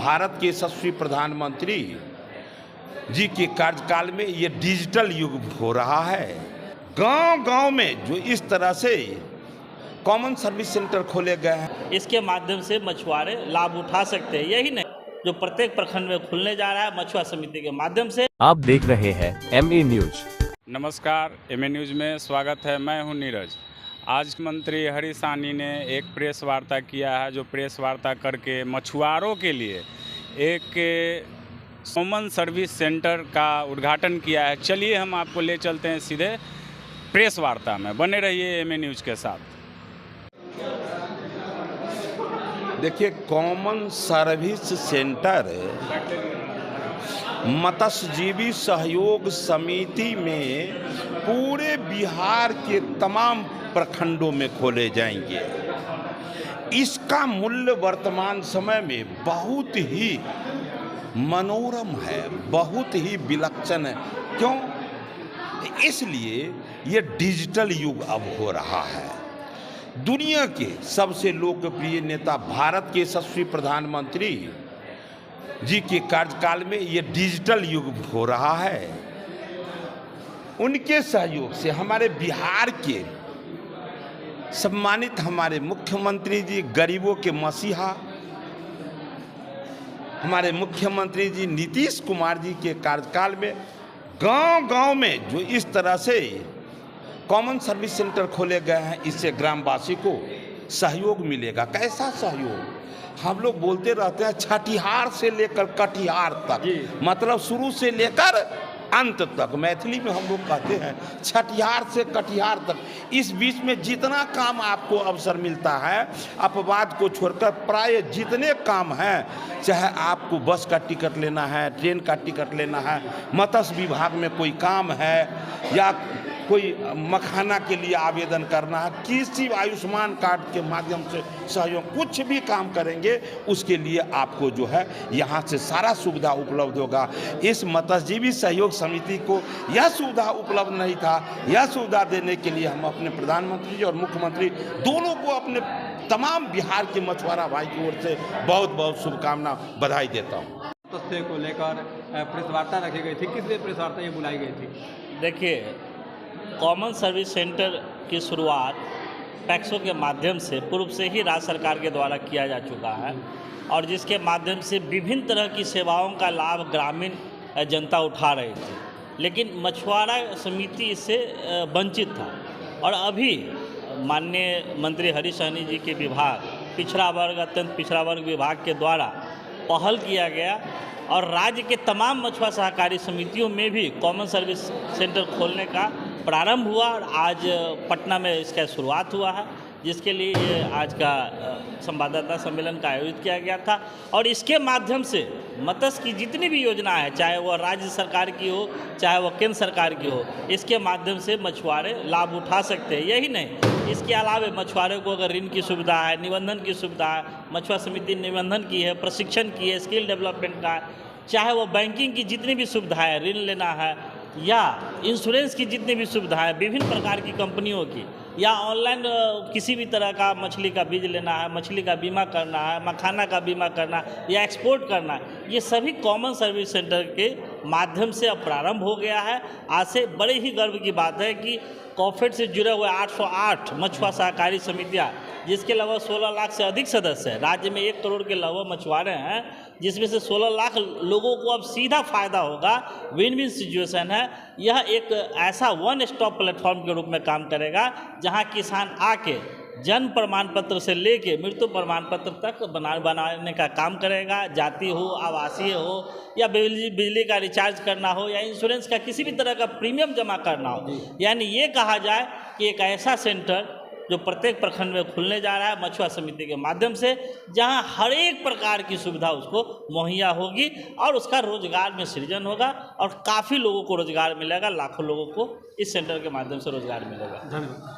भारत के यशस्वी प्रधानमंत्री जी के कार्यकाल में ये डिजिटल युग हो रहा है। गांव-गांव में जो इस तरह से कॉमन सर्विस सेंटर खोले गए हैं, इसके माध्यम से मछुआरे लाभ उठा सकते हैं। यही नहीं, जो प्रत्येक प्रखंड में खुलने जा रहा है मछुआ समिति के माध्यम से। आप देख रहे हैं MA न्यूज। नमस्कार, MA न्यूज में स्वागत है। मैं हूं नीरज। आज मंत्री हरीश साहनी ने एक प्रेस वार्ता किया है, जो प्रेस वार्ता करके मछुआरों के लिए एक कॉमन सर्विस सेंटर का उद्घाटन किया है। चलिए हम आपको ले चलते हैं सीधे प्रेस वार्ता में। बने रहिए MA न्यूज के साथ। देखिए, कॉमन सर्विस सेंटर मत्स्यजीवी सहयोग समिति में पूरे बिहार के तमाम प्रखंडों में खोले जाएंगे। इसका मूल्य वर्तमान समय में बहुत ही मनोरम है, बहुत ही विलक्षण है। क्यों? इसलिए ये डिजिटल युग अब हो रहा है। दुनिया के सबसे लोकप्रिय नेता, भारत के यशस्वी प्रधानमंत्री जी के कार्यकाल में ये डिजिटल युग हो रहा है। उनके सहयोग से हमारे बिहार के सम्मानित हमारे मुख्यमंत्री जी, गरीबों के मसीहा हमारे मुख्यमंत्री जी नीतीश कुमार जी के कार्यकाल में गांव-गांव में जो इस तरह से कॉमन सर्विस सेंटर खोले गए हैं, इससे ग्रामवासी को सहयोग मिलेगा। कैसा सहयोग? हम लोग बोलते रहते हैं छठिहार से लेकर कटिहार तक, मतलब शुरू से लेकर अंत तक। मैथिली में हम लोग कहते हैं छठिहार से कटिहार तक। इस बीच में जितना काम आपको अवसर मिलता है, अपवाद को छोड़कर प्राय जितने काम हैं, चाहे आपको बस का टिकट लेना है, ट्रेन का टिकट लेना है, मत्स्य विभाग में कोई काम है, या कोई मखाना के लिए आवेदन करना है, किसी आयुष्मान कार्ड के माध्यम से सहयोग, कुछ भी काम करेंगे उसके लिए आपको जो है यहाँ से सारा सुविधा उपलब्ध होगा। इस मत्स्यजीवी सहयोग समिति को यह सुविधा उपलब्ध नहीं था। यह सुविधा देने के लिए हम अपने प्रधानमंत्री जी और मुख्यमंत्री दोनों को, अपने तमाम बिहार के मछुआरा भाई की ओर से बहुत बहुत शुभकामना, बधाई देता हूँ। तथ्य को लेकर प्रेस वार्ता रखी गई थी। किस लिए प्रेस वार्ता ये बुलाई गई थी? देखिए, कॉमन सर्विस सेंटर की शुरुआत पैक्सो के माध्यम से पूर्व से ही राज्य सरकार के द्वारा किया जा चुका है, और जिसके माध्यम से विभिन्न तरह की सेवाओं का लाभ ग्रामीण जनता उठा रही थी, लेकिन मछुआरा समिति इससे वंचित था। और अभी माननीय मंत्री हरीश साहनी जी के विभाग, पिछड़ा वर्ग, अत्यंत पिछड़ा वर्ग विभाग के द्वारा पहल किया गया, और राज्य के तमाम मछुआ सहकारी समितियों में भी कॉमन सर्विस सेंटर खोलने का प्रारंभ हुआ, और आज पटना में इसका शुरुआत हुआ है, जिसके लिए आज का संवाददाता सम्मेलन का आयोजित किया गया था। और इसके माध्यम से मत्स्य की जितनी भी योजना है, चाहे वह राज्य सरकार की हो, चाहे वह केंद्र सरकार की हो, इसके माध्यम से मछुआरे लाभ उठा सकते हैं। यही नहीं, इसके अलावा मछुआरे को अगर ऋण की सुविधा है, निबंधन की सुविधा है, मछुआ समिति निबंधन की है, प्रशिक्षण की है, स्किल डेवलपमेंट का, चाहे वो बैंकिंग की जितनी भी सुविधाएँ, ऋण लेना है, या इंश्योरेंस की जितनी भी सुविधाएं, विभिन्न प्रकार की कंपनियों की, या ऑनलाइन किसी भी तरह का मछली का बीज लेना है, मछली का बीमा करना है, मखाना का बीमा करना है, या एक्सपोर्ट करना है, ये सभी कॉमन सर्विस सेंटर के माध्यम से अब प्रारंभ हो गया है। आज से बड़े ही गर्व की बात है कि कॉफेड से जुड़े हुए 808 मछुआ सहकारी समितियाँ, जिसके लगभग 16 लाख से अधिक सदस्य हैं। राज्य में 1 करोड़ के लगभग मछुआरे हैं, जिसमें से 16 लाख लोगों को अब सीधा फायदा होगा। विन विन सिचुएशन है। यह एक ऐसा वन स्टॉप प्लेटफॉर्म के रूप में काम करेगा, जहां किसान आके जन्म प्रमाण पत्र से लेके मृत्यु प्रमाण पत्र तक बनाने का काम करेगा। जाति हो, आवासीय हो, या बिजली का रिचार्ज करना हो, या इंश्योरेंस का किसी भी तरह का प्रीमियम जमा करना हो, यानी ये कहा जाए कि एक ऐसा सेंटर जो प्रत्येक प्रखंड में खुलने जा रहा है मछुआ समिति के माध्यम से, जहां हर एक प्रकार की सुविधा उसको मुहैया होगी, और उसका रोजगार में सृजन होगा, और काफ़ी लोगों को रोजगार मिलेगा। लाखों लोगों को इस सेंटर के माध्यम से रोजगार मिलेगा। धन्यवाद।